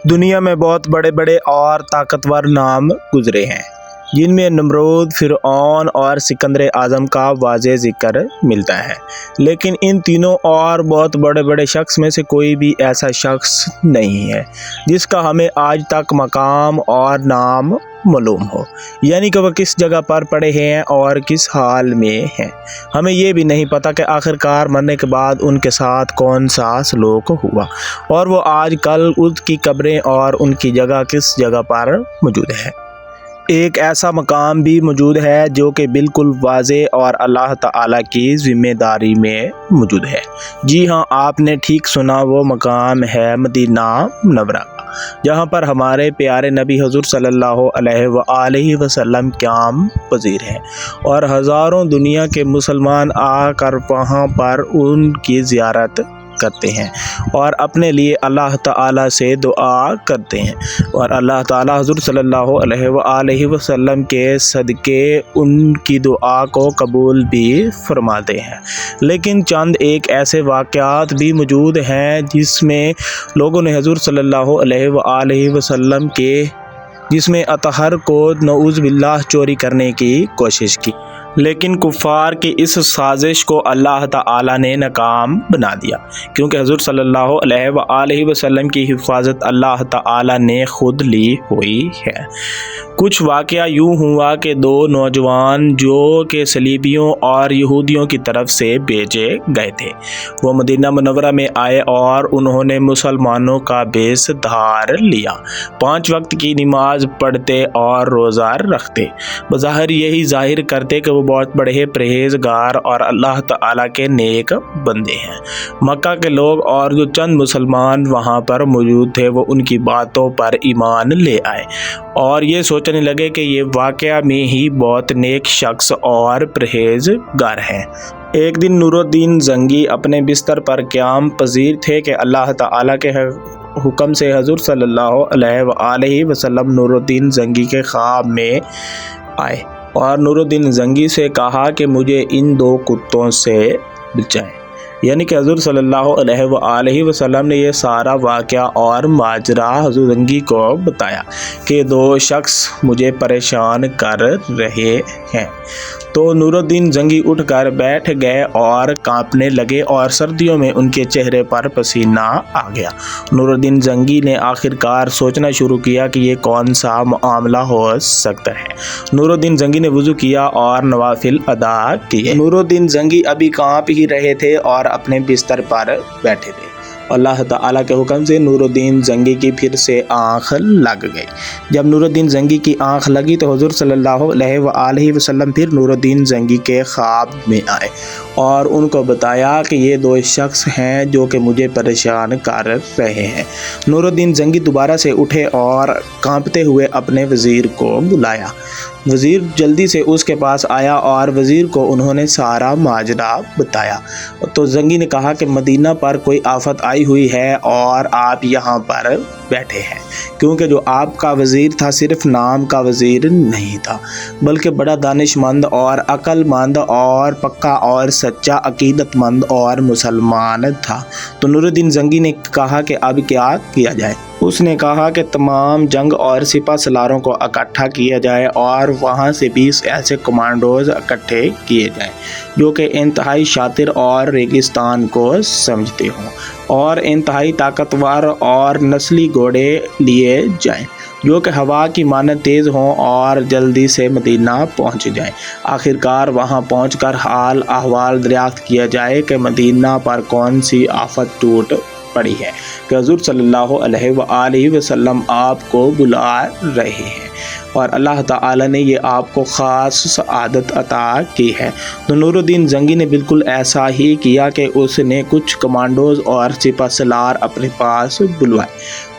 دنیا میں بہت بڑے بڑے اور طاقتور نام گزرے ہیں، جن میں نمرود، فرعون اور سکندر اعظم کا واضح ذکر ملتا ہے، لیکن ان تینوں اور بہت بڑے بڑے شخص میں سے کوئی بھی ایسا شخص نہیں ہے جس کا ہمیں آج تک مقام اور نام معلوم ہو، یعنی کہ وہ کس جگہ پر پڑے ہیں اور کس حال میں ہیں۔ ہمیں یہ بھی نہیں پتہ کہ آخرکار مرنے کے بعد ان کے ساتھ کون سا سلوک ہوا، اور وہ آج کل ان کی قبریں اور ان کی جگہ کس جگہ پر موجود ہے۔ ایک ایسا مقام بھی موجود ہے جو کہ بالکل واضح اور اللہ تعالیٰ کی ذمہ داری میں موجود ہے۔ جی ہاں، آپ نے ٹھیک سنا، وہ مقام ہے مدینہ منورہ، جہاں پر ہمارے پیارے نبی حضور صلی اللہ علیہ وآلہ وسلم قیام پذیر ہیں، اور ہزاروں دنیا کے مسلمان آ کر وہاں پر ان کی زیارت کرتے ہیں اور اپنے لیے اللہ تعالیٰ سے دعا کرتے ہیں، اور اللہ تعالیٰ حضور صلی اللہ علیہ وآلہ وسلم کے صدقے ان کی دعا کو قبول بھی فرماتے ہیں۔ لیکن چند ایک ایسے واقعات بھی موجود ہیں جس میں لوگوں نے حضور صلی اللہ علیہ وآلہ وسلم کے جسم اطہر کو نعوذ باللہ چوری کرنے کی کوشش کی، لیکن کفار کی اس سازش کو اللہ تعالیٰ نے ناکام بنا دیا، کیونکہ حضور صلی اللہ علیہ وآلہ وسلم کی حفاظت اللہ تعالیٰ نے خود لی ہوئی ہے۔ کچھ واقعہ یوں ہوا کہ دو نوجوان جو کہ صلیبیوں اور یہودیوں کی طرف سے بھیجے گئے تھے، وہ مدینہ منورہ میں آئے اور انہوں نے مسلمانوں کا بیس دھار لیا، 5 وقت کی نماز پڑھتے اور روزہ رکھتے، بظاہر یہی ظاہر کرتے کہ وہ بہت بڑے پرہیزگار اور اللہ تعالیٰ کے نیک بندے ہیں۔ مکہ کے لوگ اور جو چند مسلمان وہاں پر موجود تھے وہ ان کی باتوں پر ایمان لے آئے اور یہ سوچنے لگے کہ یہ واقعہ میں ہی بہت نیک شخص اور پرہیزگار ہیں۔ ایک دن نور الدین زنگی اپنے بستر پر قیام پذیر تھے کہ اللہ تعالیٰ کے حکم سے حضور صلی اللہ علیہ وآلہ وسلم نور الدین زنگی کے خواب میں آئے اور نور الدین زنگی سے کہا کہ مجھے ان 2 کتوں سے بچائیں، یعنی کہ حضور صلی اللہ علیہ وآلہ وسلم نے یہ سارا واقعہ اور ماجرا حضور زنگی کو بتایا کہ 2 شخص مجھے پریشان کر رہے ہیں۔ تو نور الدین زنگی اٹھ کر بیٹھ گئے اور کانپنے لگے اور سردیوں میں ان کے چہرے پر پسینہ آ گیا۔ نور الدین زنگی نے آخرکار سوچنا شروع کیا کہ یہ کون سا معاملہ ہو سکتا ہے۔ نور الدین زنگی نے وضو کیا اور نوافل ادا کیے۔ نور الدین زنگی ابھی کانپ ہی رہے تھے اور اپنے بستر پر بیٹھے تھے، اللہ تعالیٰ کے حکم سے نور الدین زنگی کی پھر سے آنکھ لگ گئی۔ جب نور الدین زنگی کی آنکھ لگی تو حضور صلی اللہ علیہ وآلہ وسلم پھر نور الدین زنگی کے خواب میں آئے اور ان کو بتایا کہ یہ 2 شخص ہیں جو کہ مجھے پریشان کر رہے ہیں۔ نور الدین زنگی دوبارہ سے اٹھے اور کانپتے ہوئے اپنے وزیر کو بلایا۔ وزیر جلدی سے اس کے پاس آیا اور وزیر کو انہوں نے سارا ماجرا بتایا۔ تو زنگی نے کہا کہ مدینہ پر کوئی آفت آئی ہوئی ہے اور آپ یہاں پر بیٹھے ہیں، کیونکہ جو آپ کا وزیر تھا صرف نام کا وزیر نہیں تھا بلکہ بڑا دانش مند اور عقل مند اور پکا اور سچا عقیدت مند اور مسلمان تھا۔ تو نور الدین زنگی نے کہا کہ اب کیا کیا جائے؟ اس نے کہا کہ تمام جنگ اور سپہ سالاروں کو اکٹھا کیا جائے اور وہاں سے 20 ایسے کمانڈوز اکٹھے کیے جائیں جو کہ انتہائی شاطر اور ریگستان کو سمجھتے ہوں، اور انتہائی طاقتور اور نسلی گھوڑے لیے جائیں جو کہ ہوا کی مانند تیز ہوں اور جلدی سے مدینہ پہنچ جائیں۔ آخرکار وہاں پہنچ کر حال احوال دریافت کیا جائے کہ مدینہ پر کون سی آفت ٹوٹ پڑی ہے کہ حضور صلی اللہ علیہ وآلہ وسلم آپ کو بلا رہے ہیں اور اللہ تعالیٰ نے یہ آپ کو خاص سعادت عطا کی ہے۔ تو نور الدین زنگی نے بالکل ایسا ہی کیا کہ اس نے کچھ کمانڈوز اور سپہ سالار اپنے پاس بلوائے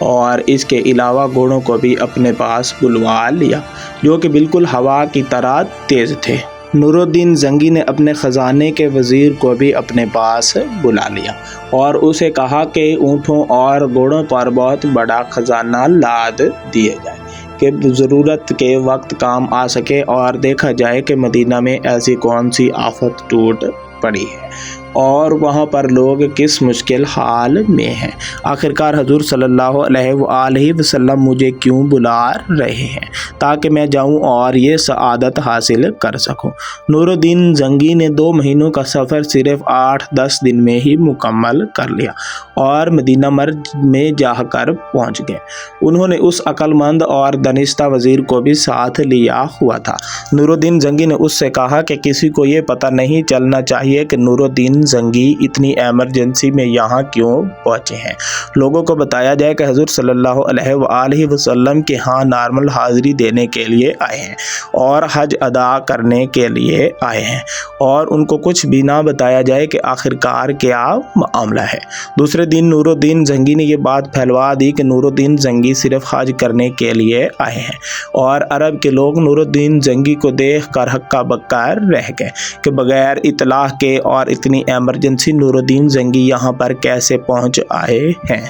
اور اس کے علاوہ گھوڑوں کو بھی اپنے پاس بلوا لیا جو کہ بالکل ہوا کی طرح تیز تھے۔ نور الدین زنگی نے اپنے خزانے کے وزیر کو بھی اپنے پاس بلا لیا اور اسے کہا کہ اونٹوں اور گھوڑوں پر بہت بڑا خزانہ لاد دیا جائے کہ ضرورت کے وقت کام آ سکے اور دیکھا جائے کہ مدینہ میں ایسی کون سی آفت ٹوٹ پڑی ہے۔ اور وہاں پر لوگ کس مشکل حال میں ہیں۔ آخرکار حضور صلی اللہ علیہ وآلہ وسلم مجھے کیوں بلا رہے ہیں تاکہ میں جاؤں اور یہ سعادت حاصل کر سکوں۔ نور الدین زنگی نے 2 مہینوں کا سفر صرف 8-10 دن میں ہی مکمل کر لیا اور مدینہ مرج میں جا کر پہنچ گئے۔ انہوں نے اس عقل مند اور دانستہ وزیر کو بھی ساتھ لیا ہوا تھا۔ نور الدین زنگی نے اس سے کہا کہ کسی کو یہ پتہ نہیں چلنا چاہیے کہ نور الدین زنگی اتنی ایمرجنسی میں یہاں کیوں پہنچے ہیں۔ لوگوں کو بتایا جائے کہ حضور صلی اللہ علیہ وآلہ وسلم کے ہاں نارمل حاضری دینے کے لیے آئے ہیں اور حج ادا کرنے کے لیے آئے ہیں، اور ان کو کچھ بھی نہ بتایا جائے کہ آخرکار کیا معاملہ ہے۔ دوسرے دن نور الدین زنگی نے یہ بات پھیلوا دی کہ نور الدین زنگی صرف حج کرنے کے لیے آئے ہیں، اور عرب کے لوگ نور الدین زنگی کو دیکھ کر ہکا بکا رہ گئے کہ بغیر اطلاع کے اور اتنی ایمرجنسی نور الدین زنگی یہاں پر کیسے پہنچ آئے ہیں۔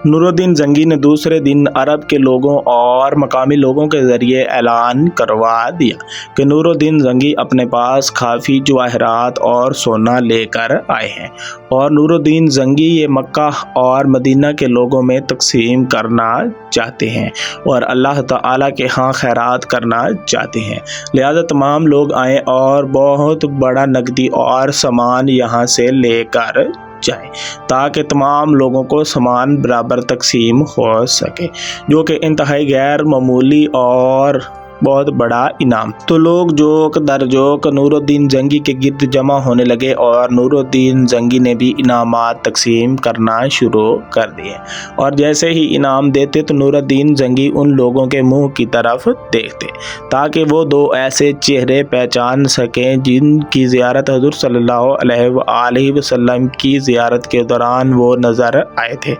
نور الدین زنگی نے دوسرے دن عرب کے لوگوں اور مقامی لوگوں کے ذریعے اعلان کروا دیا کہ نور الدین زنگی اپنے پاس کافی جواہرات اور سونا لے کر آئے ہیں، اور نور الدین زنگی یہ مکہ اور مدینہ کے لوگوں میں تقسیم کرنا چاہتے ہیں اور اللہ تعالیٰ کے ہاں خیرات کرنا چاہتے ہیں، لہذا تمام لوگ آئیں اور بہت بڑا نقدی اور سامان یہاں سے لے کر جائیں تاکہ تمام لوگوں کو سامان برابر تقسیم ہو سکے، جو کہ انتہائی غیر معمولی اور بہت بڑا انعام۔ تو لوگ جوک در جوک نور الدین زنگی کے گرد جمع ہونے لگے اور نور الدین زنگی نے بھی انعامات تقسیم کرنا شروع کر دیے، اور جیسے ہی انعام دیتے تو نور الدین زنگی ان لوگوں کے منہ کی طرف دیکھتے تاکہ وہ 2 ایسے چہرے پہچان سکیں جن کی زیارت حضور صلی اللہ علیہ وآلہ وسلم کی زیارت کے دوران وہ نظر آئے تھے،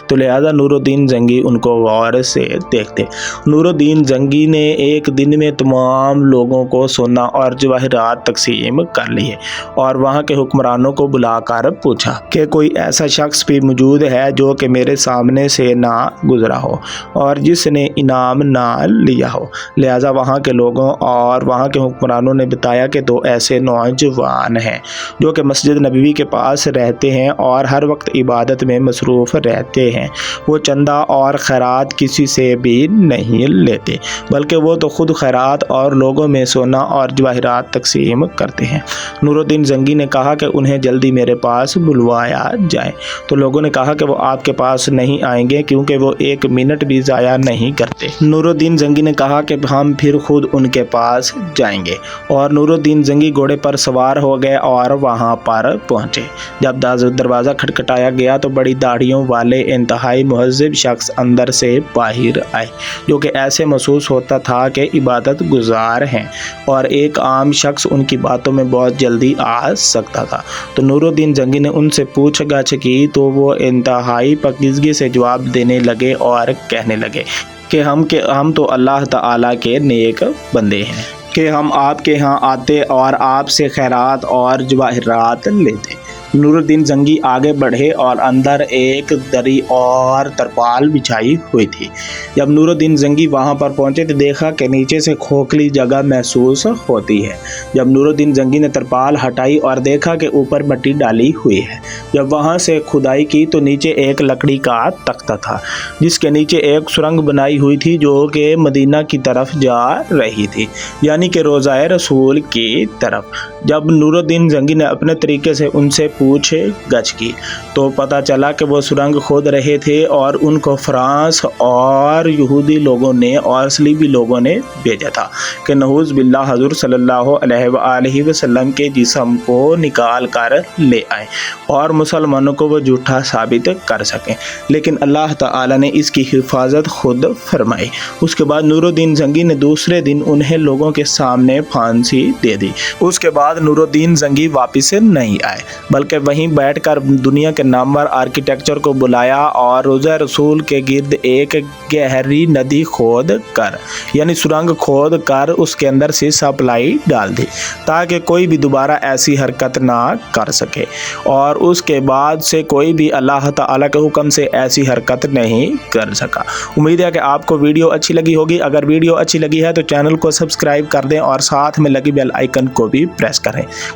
تو لہذا نور الدین زنگی ان کو غور سے دیکھتے۔ نور الدین زنگی نے ایک دن میں تمام لوگوں کو سونا اور جواہرات تقسیم کر لیے، اور وہاں کے حکمرانوں کو بلا کر پوچھا کہ کوئی ایسا شخص بھی موجود ہے جو کہ میرے سامنے سے نہ گزرا ہو اور جس نے انعام نہ لیا ہو۔ لہذا وہاں کے لوگوں اور وہاں کے حکمرانوں نے بتایا کہ 2 ایسے نوجوان ہیں جو کہ مسجد نبوی کے پاس رہتے ہیں اور ہر وقت عبادت میں مصروف رہتے ہیں۔ وہ چندہ اور خیرات کسی سے بھی نہیں لیتے، بلکہ وہ تو خود خیرات اور لوگوں میں سونا اور جواہرات تقسیم کرتے ہیں۔ نور الدین زنگی نے کہا کہ انہیں جلدی میرے پاس بلوایا جائے، تو لوگوں نے کہا کہ وہ آپ کے پاس نہیں آئیں گے کیونکہ وہ 1 منٹ بھی ضائع نہیں کرتے۔ نور الدین زنگی نے کہا کہ ہم پھر خود ان کے پاس جائیں گے، اور نور الدین زنگی گھوڑے پر سوار ہو گئے اور وہاں پر پہنچے۔ جب دروازہ کھٹکھٹایا گیا تو بڑی داڑھیوں والے انتہائی مہذب شخص اندر سے باہر آئے، جو کہ ایسے محسوس ہوتا تھا کہ عبادت گزار ہیں، اور ایک عام شخص ان کی باتوں میں بہت جلدی آ سکتا تھا۔ تو نور الدین زنگی نے ان سے پوچھ گچھ کی تو وہ انتہائی پاکیزگی سے جواب دینے لگے اور کہنے لگے کہ ہم تو اللہ تعالیٰ کے نیک بندے ہیں کہ ہم آپ کے ہاں آتے اور آپ سے خیرات اور جواہرات لیتے۔ نور الدین زنگی آگے بڑھے اور اندر ایک دری اور ترپال بچھائی ہوئی تھی۔ جب نور الدین زنگی وہاں پر پہنچے تو دیکھا کہ نیچے سے کھوکھلی جگہ محسوس ہوتی ہے۔ جب نور الدین زنگی نے ترپال ہٹائی اور دیکھا کہ اوپر مٹی ڈالی ہوئی ہے، جب وہاں سے کھدائی کی تو نیچے ایک لکڑی کا تختہ تھا جس کے نیچے ایک سرنگ بنائی ہوئی تھی جو کہ مدینہ کی طرف جا رہی تھی، یعنی کہ روضہ رسول کی طرف۔ جب نور الدین زنگی نے اپنے طریقے سے ان سے پوچھ گچھ کی تو پتہ چلا کہ وہ سرنگ کھود رہے تھے اور ان کو فرانس اور یہودی لوگوں نے اور صلیبی لوگوں نے بھیجا تھا کہ نعوذ باللہ حضور صلی اللہ علیہ وآلہ وسلم کے جسم کو نکال کر لے آئیں اور مسلمانوں کو وہ جھوٹا ثابت کر سکیں، لیکن اللہ تعالیٰ نے اس کی حفاظت خود فرمائی۔ اس کے بعد نور الدین زنگی نے دوسرے دن انہیں لوگوں کے سامنے پھانسی دے دی۔ اس کے بعد نور الدین زنگی واپس نہیں آئے بلکہ وہیں بیٹھ کر دنیا کے نامور آرکیٹیکچر کو بلایا اور روضہ رسول کے گرد ایک گہری ندی کھود کر، یعنی سرنگ کھود کر اس کے اندر سے سپلائی ڈال دی تاکہ کوئی بھی دوبارہ ایسی حرکت نہ کر سکے، اور اس کے بعد سے کوئی بھی اللہ تعالیٰ کے حکم سے ایسی حرکت نہیں کر سکا۔ امید ہے کہ آپ کو ویڈیو اچھی لگی ہوگی۔ اگر ویڈیو اچھی لگی ہے تو چینل کو سبسکرائب کر کر دیں اور ساتھ میں لگی بیل آئیکن کو بھی پریس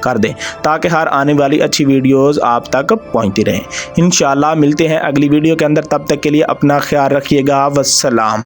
کر دیں تاکہ ہر آنے والی اچھی ویڈیوز آپ تک پہنچتی رہیں۔ انشاءاللہ ملتے ہیں اگلی ویڈیو کے اندر، تب تک کے لیے اپنا خیال رکھیے گا۔ والسلام۔